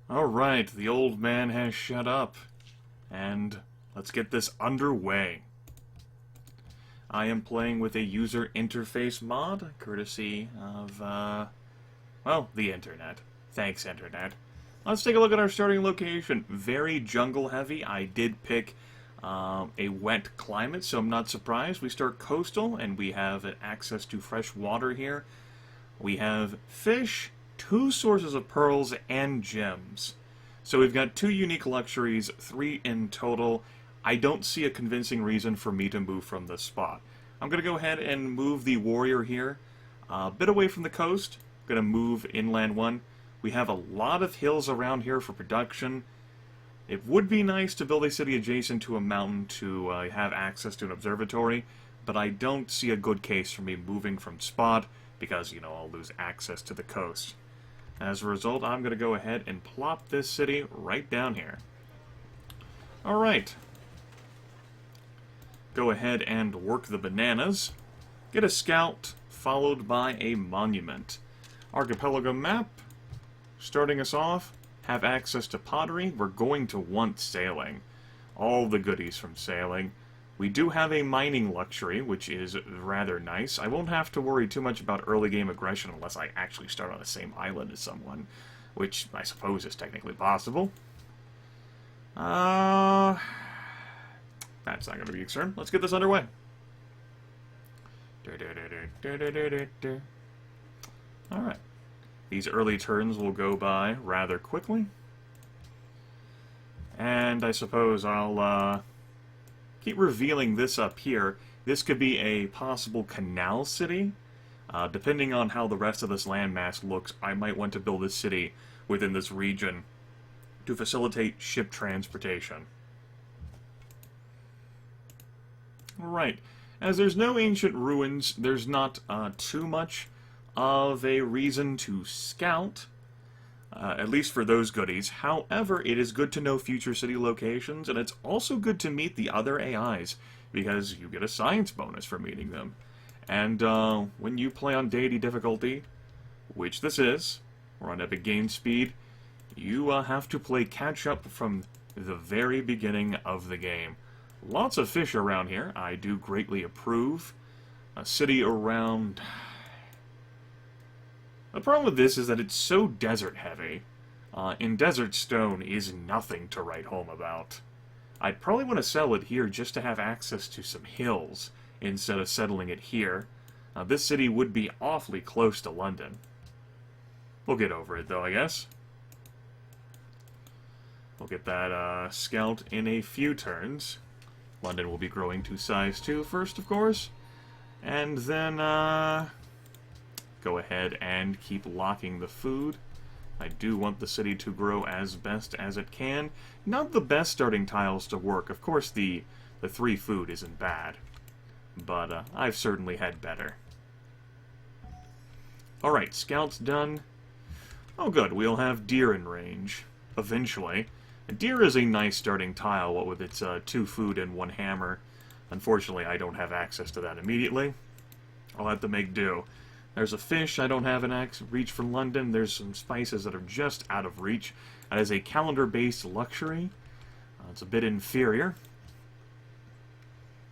Alright, the old man has shut up. And let's get this underway. I am playing with a user interface mod, courtesy of, well, the internet. Thanks, internet. Let's take a look at our starting location. Very jungle heavy. I did pick a wet climate, so I'm not surprised. We start coastal, and we have access to fresh water here. We have fish, 2 sources of pearls, and gems. So we've got 2 unique luxuries, 3 in total. I don't see a convincing reason for me to move from this spot. I'm going to go ahead and move the warrior here a bit away from the coast. I'm going to move inland 1. We have a lot of hills around here for production. It would be nice to build a city adjacent to a mountain to have access to an observatory, but I don't see a good case for me moving from spot because, you know, I'll lose access to the coast. As a result, I'm going to go ahead and plop this city right down here. Alright. Go ahead and work the bananas. Get a scout, followed by a monument. Archipelago map. Starting us off, have access to pottery. We're going to want sailing. All the goodies from sailing. We do have a mining luxury, which is rather nice. I won't have to worry too much about early game aggression unless I actually start on the same island as someone, which I suppose is technically possible. That's not going to be a concern. Let's get this underway. Alright. These early turns will go by rather quickly. And I suppose I'll keep revealing this up here. This could be a possible canal city. Depending on how the rest of this landmass looks, I might want to build a city within this region to facilitate ship transportation. Alright, as there's no ancient ruins, there's not too much of a reason to scout, at least for those goodies. However, it is good to know future city locations, and it's also good to meet the other AIs, because you get a science bonus for meeting them. And when you play on Deity difficulty, which this is, or on epic game speed, you have to play catch-up from the very beginning of the game. Lots of fish around here. I do greatly approve. A city around... The problem with this is that it's so desert-heavy. In Desert Stone is nothing to write home about. I'd probably want to sell it here just to have access to some hills instead of settling it here. This city would be awfully close to London. We'll get over it, though, I guess. We'll get that scout in a few turns. London will be growing to size 2 first, of course. And then, go ahead and keep locking the food. I do want the city to grow as best as it can. Not the best starting tiles to work. Of course, the 3 food isn't bad. But I've certainly had better. Alright, scout's done. Oh good, we'll have deer in range. Eventually. A deer is a nice starting tile, what with its 2 food and 1 hammer. Unfortunately, I don't have access to that immediately. I'll have to make do. There's a fish I don't have an reach from London. There's some spices that are just out of reach. That is a calendar-based luxury. It's a bit inferior.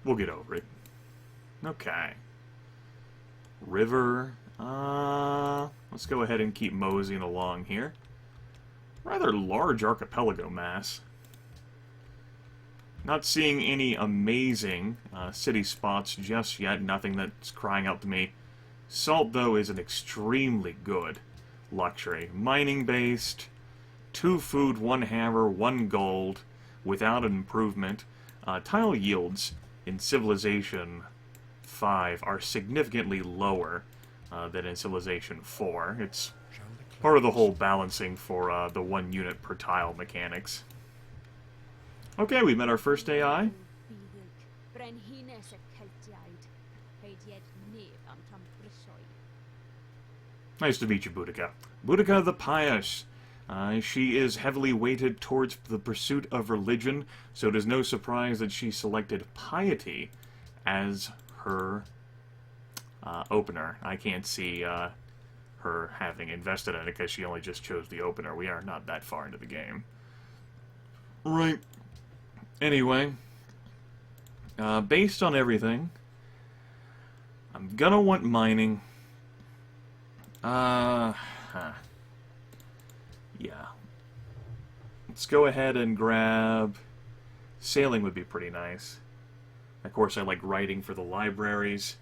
We'll get over it. Okay. River. Let's go ahead and keep moseying along here. Rather large archipelago mass. Not seeing any amazing city spots just yet. Nothing that's crying out to me. Salt, though, is an extremely good luxury. Mining-based, 2 food, 1 hammer, 1 gold, without an improvement. Tile yields in Civilization 5 are significantly lower than in Civilization 4. It's part of the whole balancing for the 1 unit per tile mechanics. Okay, we met our first AI. Nice to meet you, Boudica. Boudica the Pious. She is heavily weighted towards the pursuit of religion, so it is no surprise that she selected piety as her opener. I can't see her having invested in it because she only just chose the opener. We are not that far into the game. Right. Anyway, based on everything, I'm gonna want mining. Yeah. Let's go ahead and grab... Sailing would be pretty nice. Of course, I like writing for the libraries.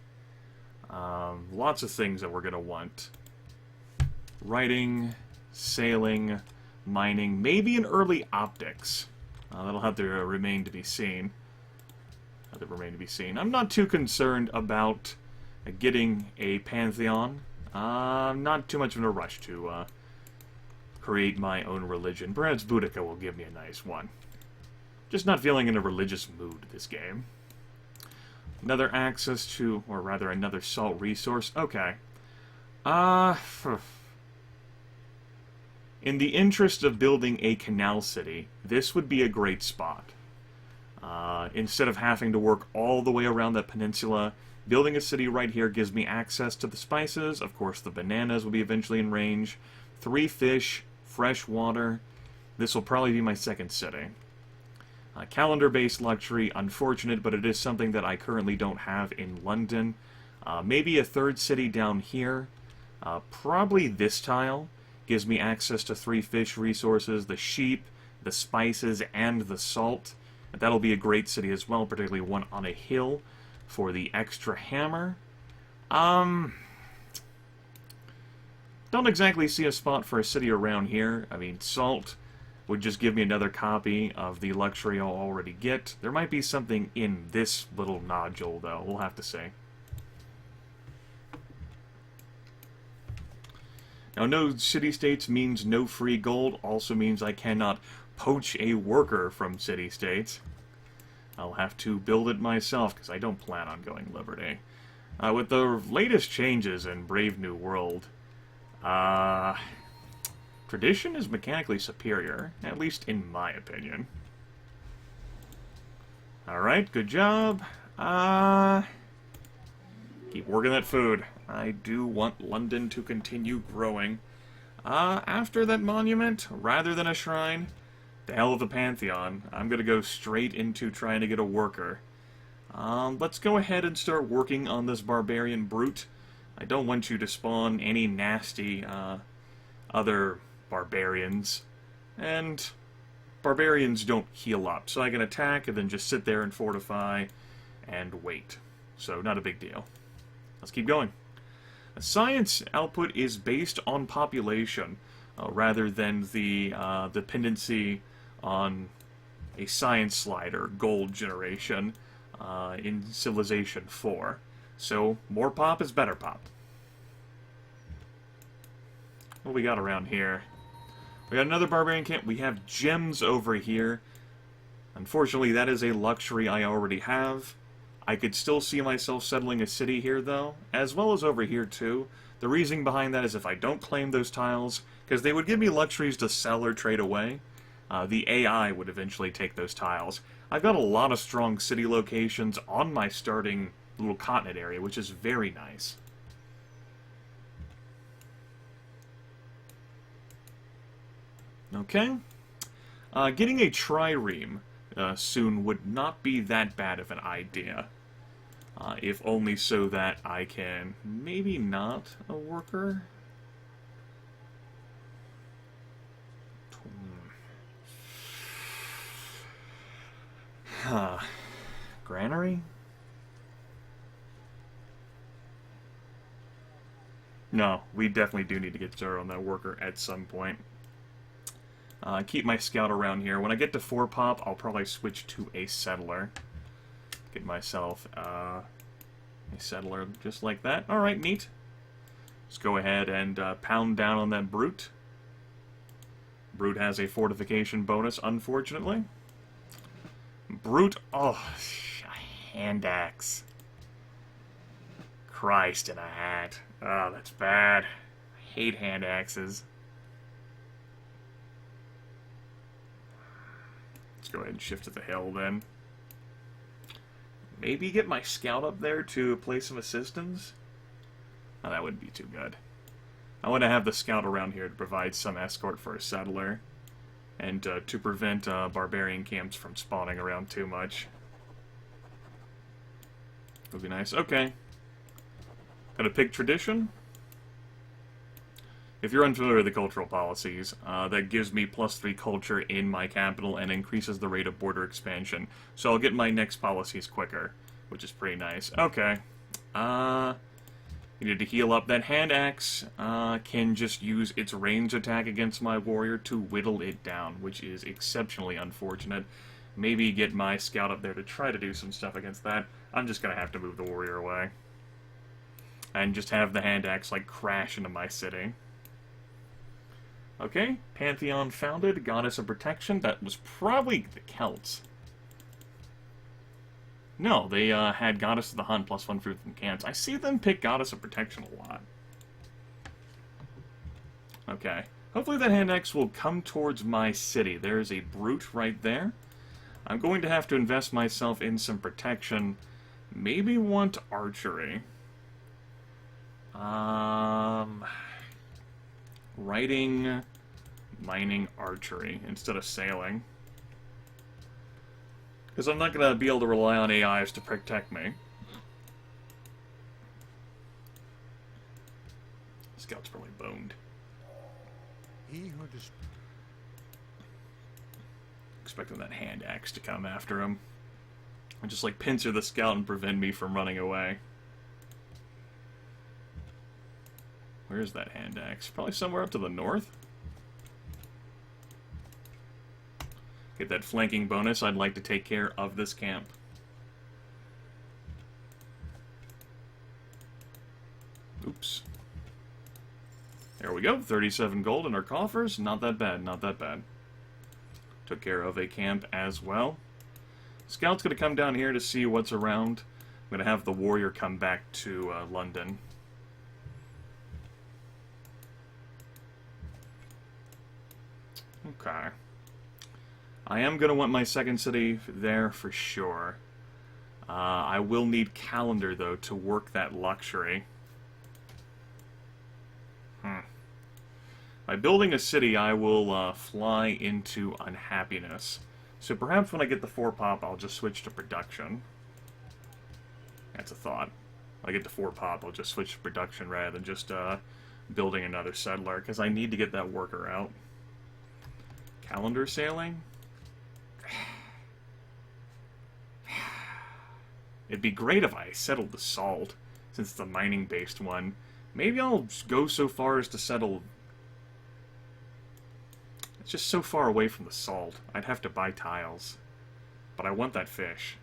Lots of things that we're going to want. Writing, sailing, mining, maybe an early optics. That'll have to remain to be seen. I'm not too concerned about getting a pantheon. I'm not too much in a rush to create my own religion. Perhaps Boudica will give me a nice one. Just not feeling in a religious mood this game. Another access to, or rather another salt resource. Okay. In the interest of building a canal city, this would be a great spot. Instead of having to work all the way around that peninsula, building a city right here gives me access to the spices. Of course, the bananas will be eventually in range. 3 fish, fresh water. This will probably be my second city. Calendar-based luxury, unfortunate, but it is something that I currently don't have in London. Maybe a third city down here. Probably this tile gives me access to 3 fish resources, the sheep, the spices, and the salt. And that'll be a great city as well, particularly one on a hill for the extra hammer. Don't exactly see a spot for a city around here. I mean, salt would just give me another copy of the luxury I'll already get. There might be something in this little nodule, though. We'll have to see. Now, no city-states means no free gold. Also means I cannot poach a worker from city-states. I'll have to build it myself, because I don't plan on going Liberty. With the latest changes in Brave New World, tradition is mechanically superior, at least in my opinion. Alright, good job. Keep working that food. I do want London to continue growing. After that monument, rather than a shrine, the hell of the Pantheon, I'm gonna go straight into trying to get a worker. Let's go ahead and start working on this barbarian brute. I don't want you to spawn any nasty, other barbarians. And barbarians don't heal up, so I can attack and then just sit there and fortify and wait. So, not a big deal. Let's keep going. Science output is based on population, rather than the dependency on a science slider, gold generation, in Civilization 4. So, more pop is better pop. What do we got around here? We got another barbarian camp. We have gems over here. Unfortunately, that is a luxury I already have. I could still see myself settling a city here, though, as well as over here, too. The reasoning behind that is if I don't claim those tiles, because they would give me luxuries to sell or trade away, the AI would eventually take those tiles. I've got a lot of strong city locations on my starting little continent area, which is very nice. Okay. Getting a trireme soon would not be that bad of an idea. If only so that I can... Maybe not a worker? Granary? No, we definitely do need to get Zero on that worker at some point. Keep my scout around here. When I get to 4 pop, I'll probably switch to a settler. Get myself a settler just like that. Alright, neat. Let's go ahead and pound down on that brute. Brute has a fortification bonus, unfortunately. Brute, oh, a hand axe. Christ in a hat. Oh, that's bad. I hate hand axes. Let's go ahead and shift to the hill then. Maybe get my scout up there to play some assistance? Oh, that wouldn't be too good. I want to have the scout around here to provide some escort for a settler, and to prevent barbarian camps from spawning around too much. Would be nice. Okay. Got a pig tradition. If you're unfamiliar with the cultural policies, that gives me +3 culture in my capital and increases the rate of border expansion. So I'll get my next policies quicker, which is pretty nice. Okay. Needed to heal up. That hand axe can just use its range attack against my warrior to whittle it down, which is exceptionally unfortunate. Maybe get my scout up there to try to do some stuff against that. I'm just going to have to move the warrior away. And just have the hand axe, like, crash into my city. Okay, Pantheon founded, Goddess of Protection. That was probably the Celts. No, they had Goddess of the Hunt +1 fruit from camps. I see them pick Goddess of Protection a lot. Okay. Hopefully that hand axe will come towards my city. There's a brute right there. I'm going to have to invest myself in some protection. Maybe want archery. Writing, mining, archery instead of sailing. Because I'm not going to be able to rely on AIs to protect me. Scout's probably boned. Expecting that hand axe to come after him. And just like pincer the scout and prevent me from running away. Where is that hand axe? Probably somewhere up to the north. Get that flanking bonus. I'd like to take care of this camp. Oops. There we go. 37 gold in our coffers. Not that bad, not that bad. Took care of a camp as well. Scout's going to come down here to see what's around. I'm going to have the warrior come back to London. Okay. I am going to want my second city there for sure. I will need calendar, though, to work that luxury. By building a city, I will fly into unhappiness. So perhaps when I get the 4-pop, I'll just switch to production. That's a thought. When I get the 4-pop, I'll just switch to production rather than just building another settler, because I need to get that worker out. Calendar sailing? It'd be great if I settled the salt, since it's a mining-based one. Maybe I'll go so far as to settle... It's just so far away from the salt. I'd have to buy tiles. But I want that fish.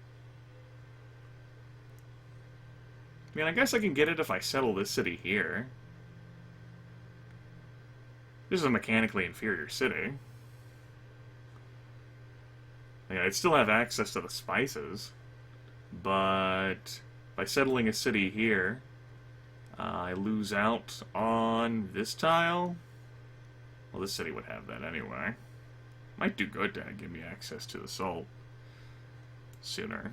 I mean, I guess I can get it if I settle this city here. This is a mechanically inferior city. Yeah, I'd still have access to the spices. But by settling a city here, I lose out on this tile. Well, this city would have that anyway. Might do good to give me access to the salt sooner.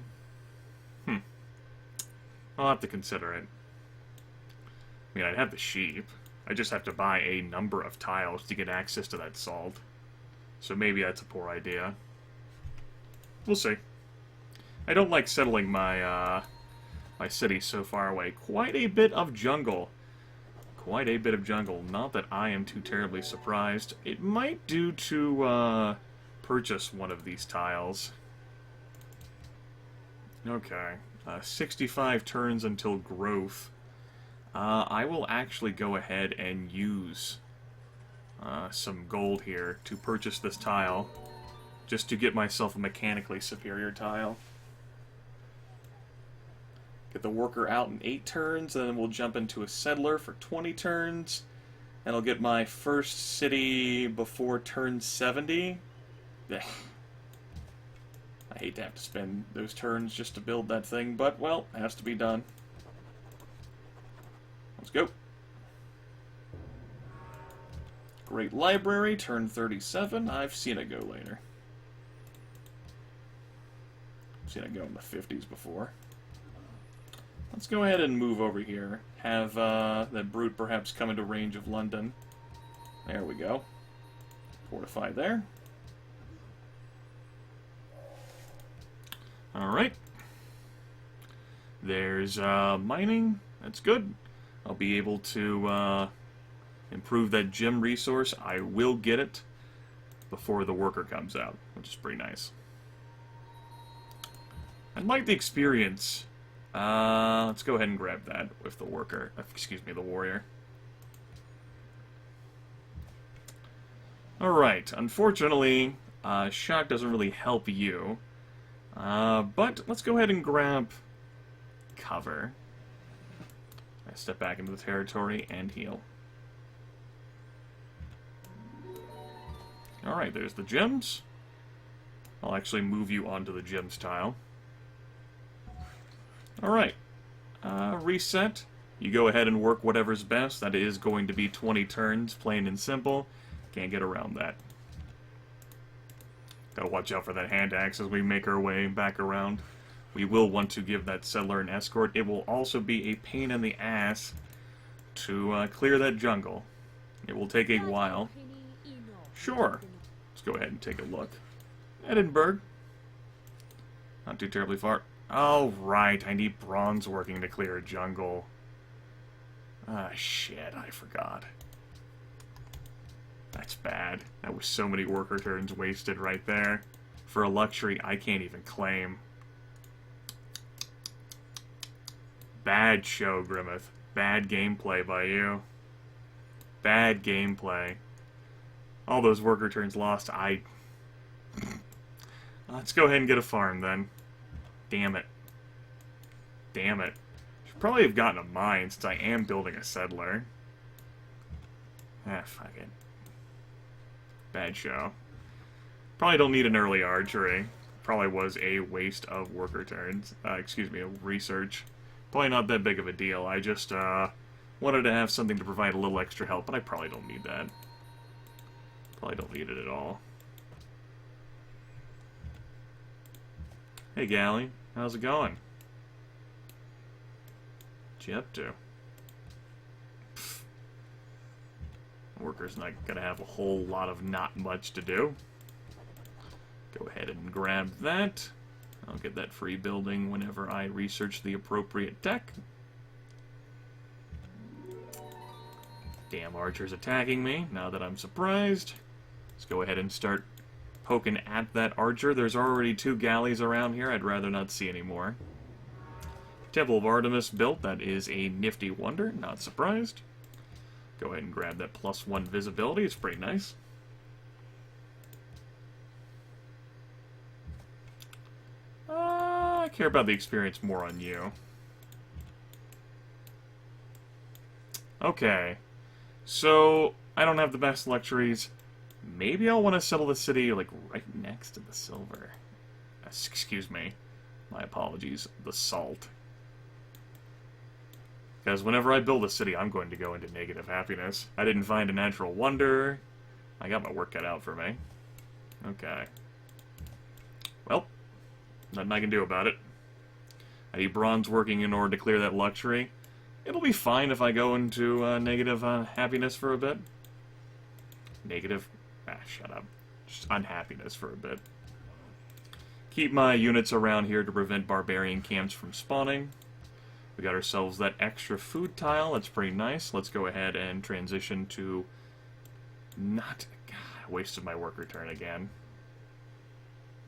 I'll have to consider it. I mean, I'd have the sheep. I just have to buy a number of tiles to get access to that salt. So maybe that's a poor idea. We'll see. I don't like settling my my city so far away. Quite a bit of jungle. Quite a bit of jungle. Not that I am too terribly surprised. It might do to purchase one of these tiles. Okay. 65 turns until growth. I will actually go ahead and use some gold here to purchase this tile. Just to get myself a mechanically superior tile. Get the worker out in 8 turns, and then we'll jump into a settler for 20 turns. And I'll get my first city before turn 70. Ugh. I hate to have to spend those turns just to build that thing, but, well, it has to be done. Let's go. Great Library, turn 37. I've seen it go later. I've seen it go in the 50s before. Let's go ahead and move over here. Have that brute perhaps come into range of London. There we go. Fortify there. Alright. There's mining. That's good. I'll be able to improve that gem resource. I will get it before the worker comes out, which is pretty nice. I'd like the experience. Let's go ahead and grab that with the worker. Excuse me, the warrior. Alright, unfortunately, shock doesn't really help you. But let's go ahead and grab cover. I step back into the territory and heal. Alright, there's the gems. I'll actually move you onto the gems tile. Alright. Reset. You go ahead and work whatever's best. That is going to be 20 turns, plain and simple. Can't get around that. Gotta watch out for that hand axe as we make our way back around. We will want to give that settler an escort. It will also be a pain in the ass to clear that jungle. It will take a while. Sure. Let's go ahead and take a look. Edinburgh. Not too terribly far. Oh, right. I need bronze working to clear a jungle. Ah, shit. I forgot. That's bad. That was so many worker turns wasted right there. For a luxury I can't even claim. Bad show, Grimith. Bad gameplay by you. Bad gameplay. All those worker turns lost. Let's go ahead and get a farm then. Damn it. Damn it. Should probably have gotten a mine since I am building a settler. Ah, fuck it. Bad show. Probably don't need an early archery. Probably was a waste of worker turns. Excuse me, of research. Probably not that big of a deal. I just wanted to have something to provide a little extra help, but I probably don't need that. Probably don't need it at all. Hey, Galley. How's it going? What you up to? Pfft. Worker's not gonna have a whole lot of not much to do. Go ahead and grab that. I'll get that free building whenever I research the appropriate tech. Damn archer's attacking me, now that I'm surprised. Let's go ahead and start poking at that archer. There's already 2 galleys around here. I'd rather not see any more. Temple of Artemis built. That is a nifty wonder. Not surprised. Go ahead and grab that +1 visibility. It's pretty nice. I care about the experience more on you. Okay. So, I don't have the best luxuries. Maybe I'll want to settle the city, like, right next to the silver. Excuse me. My apologies. The salt. Because whenever I build a city, I'm going to go into negative happiness. I didn't find a natural wonder. I got my work cut out for me. Okay. Well, nothing I can do about it. I need bronze working in order to clear that luxury. It'll be fine if I go into negative happiness for a bit. Negative... shut up. Just unhappiness for a bit. Keep my units around here to prevent barbarian camps from spawning. We got ourselves that extra food tile. That's pretty nice. Let's go ahead and transition to... God, I wasted my worker turn again.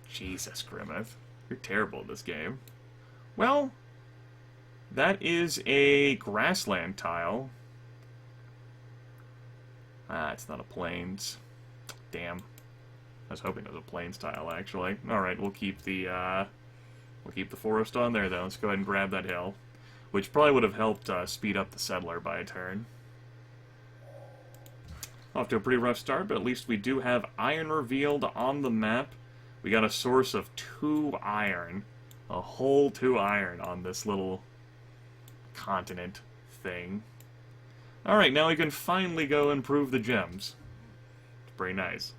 Jesus, Grimith. You're terrible at this game. Well, that is a grassland tile. It's not a plains. Damn. I was hoping it was a plains tile, actually. Alright, we'll keep the forest on there, though. Let's go ahead and grab that hill. Which probably would have helped speed up the settler by a turn. Off to a pretty rough start, but at least we do have iron revealed on the map. We got a source of 2 iron. A whole 2 iron on this little continent thing. Alright, now we can finally go improve the gems. It's pretty nice.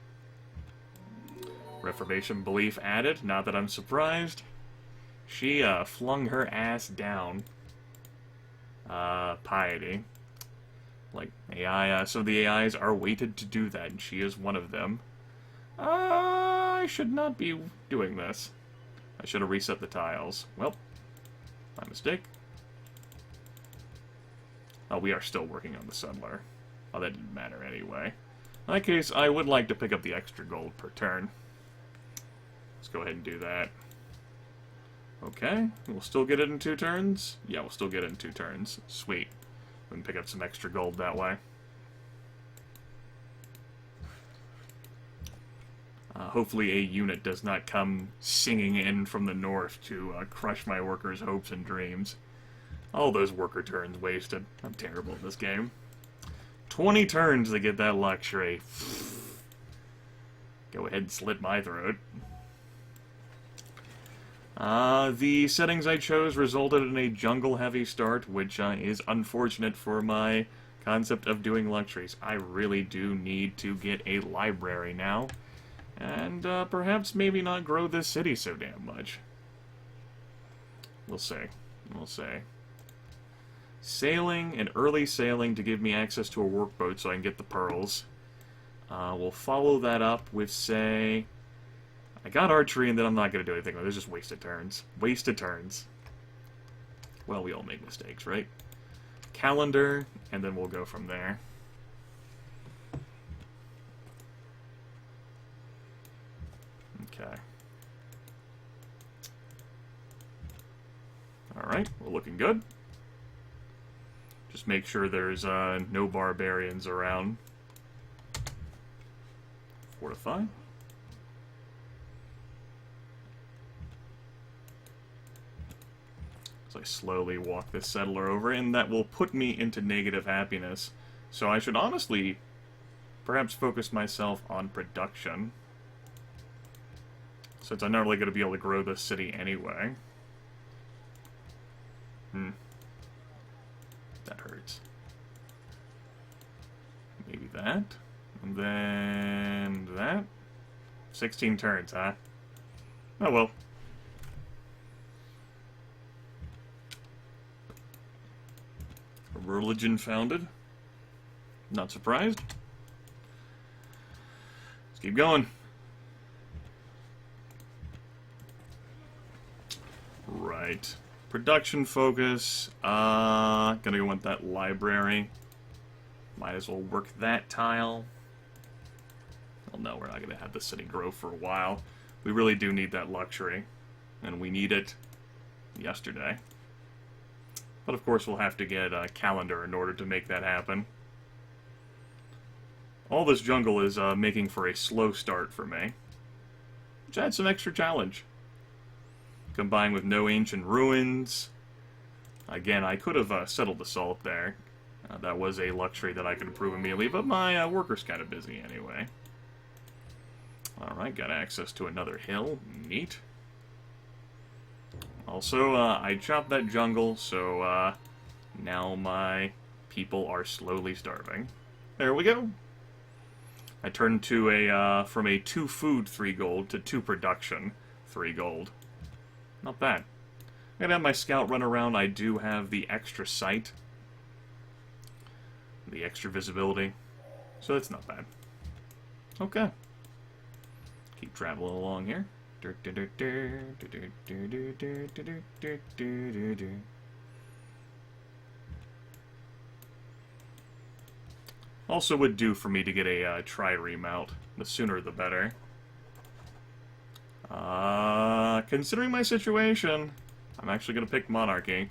Reformation belief added, not that I'm surprised. She flung her ass down. piety. Like, AI, some of the AIs are weighted to do that, and she is one of them. I should not be doing this. I should have reset the tiles. Well, my mistake. Oh, we are still working on the settler. Oh, that didn't matter anyway. In that case, I would like to pick up the extra gold per turn. Let's go ahead and do that. Okay, we'll still get it in 2 turns? Yeah, we'll still get it in 2 turns. Sweet. We can pick up some extra gold that way. Hopefully a unit does not come singing in from the north to crush my workers' hopes and dreams. All those worker turns wasted. I'm terrible at this game. 20 turns to get that luxury. Go ahead and slit my throat. The settings I chose resulted in a jungle-heavy start, which is unfortunate for my concept of doing luxuries. I really do need to get a library now, and perhaps maybe not grow this city so damn much. We'll see. We'll see. Sailing and early sailing to give me access to a workboat so I can get the pearls. We'll follow that up with, say... I got archery, and then I'm not going to do anything. There's just wasted turns. Wasted turns. Well, we all make mistakes, right? Calendar, and then we'll go from there. Okay. Alright, we're looking good. Just make sure there's no barbarians around. Fortify. So I slowly walk this settler over, and that will put me into negative happiness. So I should honestly perhaps focus myself on production, since I'm not really going to be able to grow this city anyway. That hurts. Maybe that. And then that. 16 turns, huh? Oh well. Religion founded. Not surprised. Let's keep going. Right. Production focus. Gonna go with that library. Might as well work that tile. Well, no, we're not gonna have the city grow for a while. We really do need that luxury. And we need it yesterday. But of course we'll have to get a calendar in order to make that happen. All this jungle is making for a slow start for me, which adds some extra challenge. Combined with no ancient ruins. Again, I could have settled the salt there. That was a luxury that I could improve immediately, but my worker's kind of busy anyway. Alright, got access to another hill. Neat. Also, I chopped that jungle, so now my people are slowly starving. There we go. I turned to a from a 2 food, 3 gold to 2 production, 3 gold. Not bad. I'm gonna have my scout run around. I do have the extra sight, the extra visibility, so that's not bad. Okay. Keep traveling along here. Also would do for me to get a trireme mount. The sooner the better. Considering my situation, I'm actually going to pick Monarchy.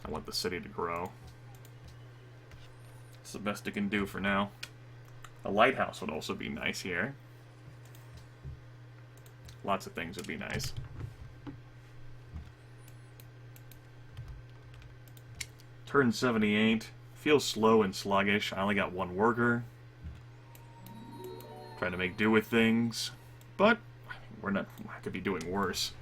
I want the city to grow. It's the best it can do for now. A lighthouse would also be nice here. Lots of things would be nice. Turn 78. Feels slow and sluggish. I only got 1 worker. Trying to make do with things. But we're not. I could be doing worse.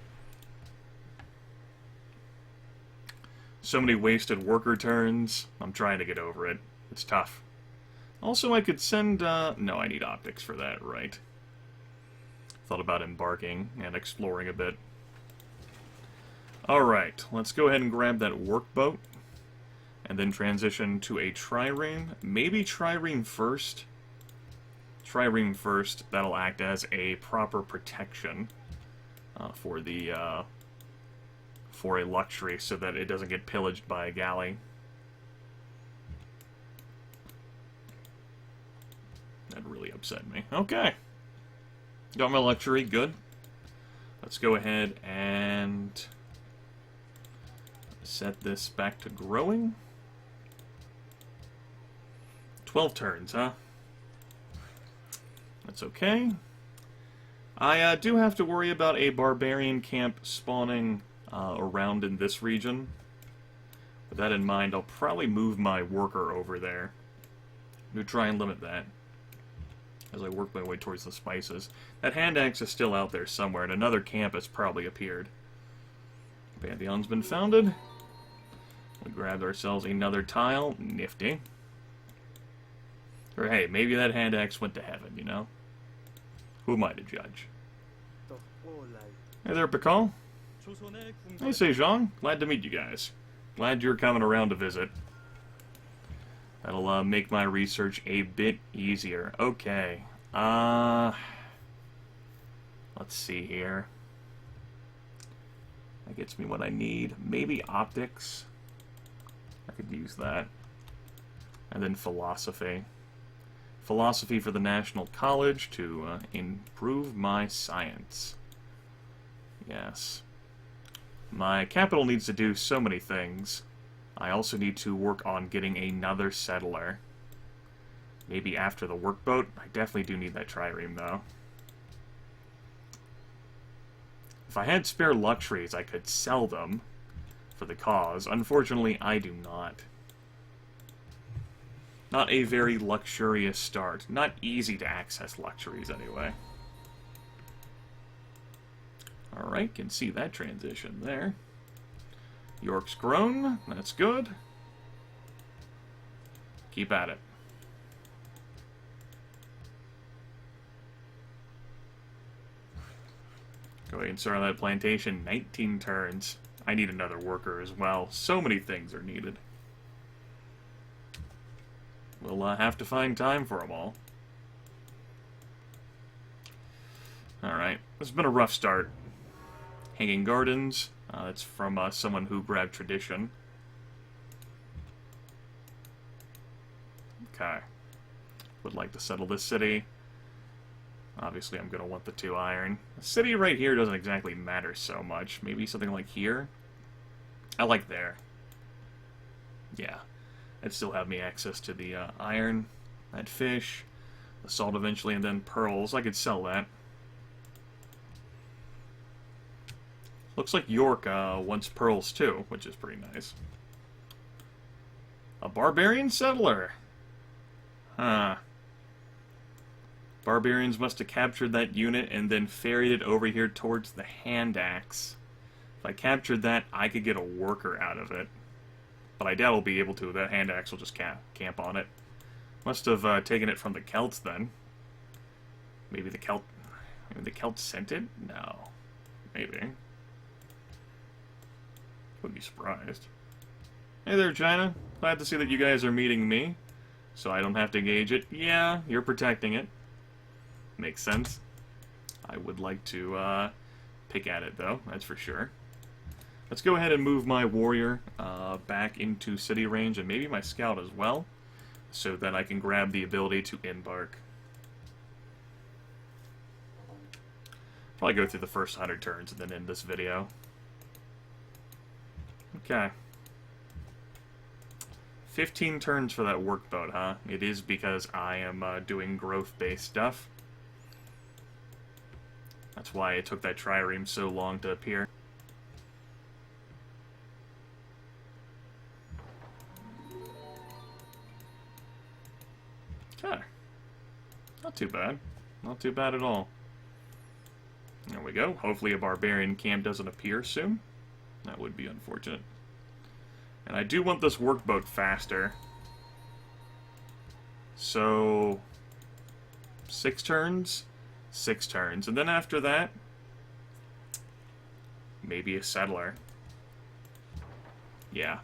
So many wasted worker turns. I'm trying to get over it. It's tough. Also, I could send, no, I need optics for that, right. Thought about embarking and exploring a bit. Alright, let's go ahead and grab that workboat. And then transition to a trireme. Maybe trireme first. Trireme first. That'll act as a proper protection for the for a luxury, so that it doesn't get pillaged by a galley. That really upset me. Okay. Got my luxury. Good. Let's go ahead and set this back to growing. 12 turns, huh? That's okay. I do have to worry about a barbarian camp spawning around in this region. With that in mind, I'll probably move my worker over there to try and limit that as I work my way towards the spices. That hand axe is still out there somewhere, and another camp has probably appeared. Pantheon's been founded. We grabbed ourselves another tile. Nifty. Or hey, maybe that hand axe went to heaven, you know? Who am I to judge? Hey there, Pakal. Hey, Sejong. Glad to meet you guys. Glad you're coming around to visit. That'll make my research a bit easier. Okay. Let's see here. That gets me what I need. Maybe optics. I could use that. And then philosophy. Philosophy for the National College to improve my science. Yes. My capital needs to do so many things. I also need to work on getting another settler. Maybe after the workboat. I definitely do need that trireme, though. If I had spare luxuries, I could sell them for the cause. Unfortunately, I do not. Not a very luxurious start. Not easy to access luxuries, anyway. Alright, can see that transition there. York's grown. That's good. Keep at it. Go ahead and start on that plantation. 19 turns. I need another worker as well. So many things are needed. We'll have to find time for them all. Alright. It's been a rough start. Hanging Gardens. That's from someone who grabbed Tradition. Okay. Would like to settle this city. Obviously, I'm going to want the 2 iron. The city right here doesn't exactly matter so much. Maybe something like here? I like there. Yeah. That'd still have me access to the iron, that fish, the salt eventually, and then pearls. I could sell that. Looks like York wants pearls too, which is pretty nice. A barbarian settler. Huh. Barbarians must have captured that unit and then ferried it over here towards the hand axe. If I captured that, I could get a worker out of it. But I doubt I'll be able to. That hand axe will just camp on it. Must have taken it from the Celts then. Maybe the Celts sent it? No. Maybe. Wouldn't be surprised. Hey there, China. Glad to see that you guys are meeting me. So I don't have to engage it. Yeah, you're protecting it. Makes sense. I would like to pick at it, though. That's for sure. Let's go ahead and move my warrior back into city range, and maybe my scout as well, so that I can grab the ability to embark. Probably go through the first 100 turns and then end this video. Okay. 15 turns for that workboat, huh? It is because I am doing growth-based stuff. That's why it took that trireme so long to appear. Okay. Not too bad. Not too bad at all. There we go. Hopefully a barbarian camp doesn't appear soon. That would be unfortunate. And I do want this workboat faster. So 6 turns? 6 turns. And then after that, maybe a settler. Yeah.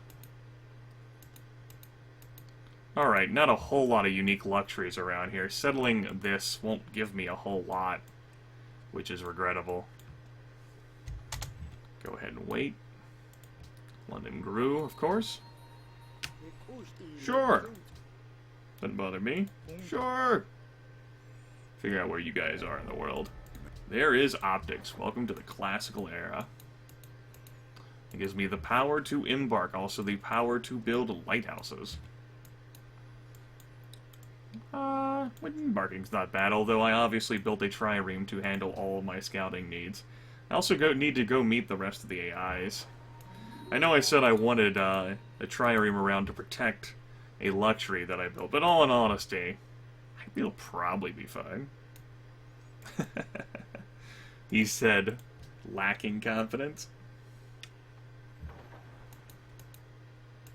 Alright, not a whole lot of unique luxuries around here. Settling this won't give me a whole lot, which is regrettable. Go ahead and wait. London grew, of course. Sure. Doesn't bother me. Sure. Figure out where you guys are in the world. There is optics. Welcome to the classical era. It gives me the power to embark, also the power to build lighthouses. Embarking's not bad, although I obviously built a trireme to handle all of my scouting needs. I also need to go meet the rest of the AIs. I know I said I wanted a trireme around to protect a luxury that I built, but all in honesty, I think it'll probably be fine. He said, lacking confidence.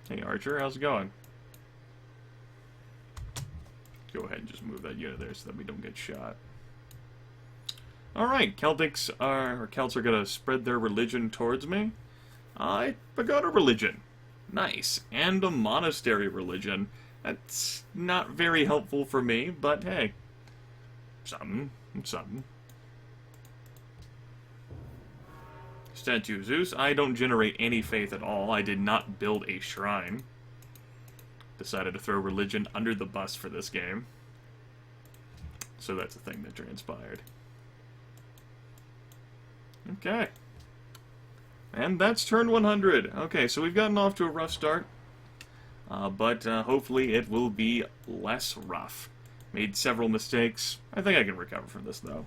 Hey Archer, how's it going? Go ahead and just move that unit there so that we don't get shot. Alright, Celts are gonna spread their religion towards me. I got a religion. Nice. And a monastery religion. That's not very helpful for me, but hey. Something. Statue of Zeus. I don't generate any faith at all. I did not build a shrine. Decided to throw religion under the bus for this game. So that's a thing that transpired. Okay. And that's turn 100. Okay, so we've gotten off to a rough start. But hopefully it will be less rough. Made several mistakes. I think I can recover from this, though.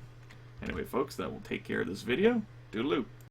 Anyway, folks, that will take care of this video. Doodaloo.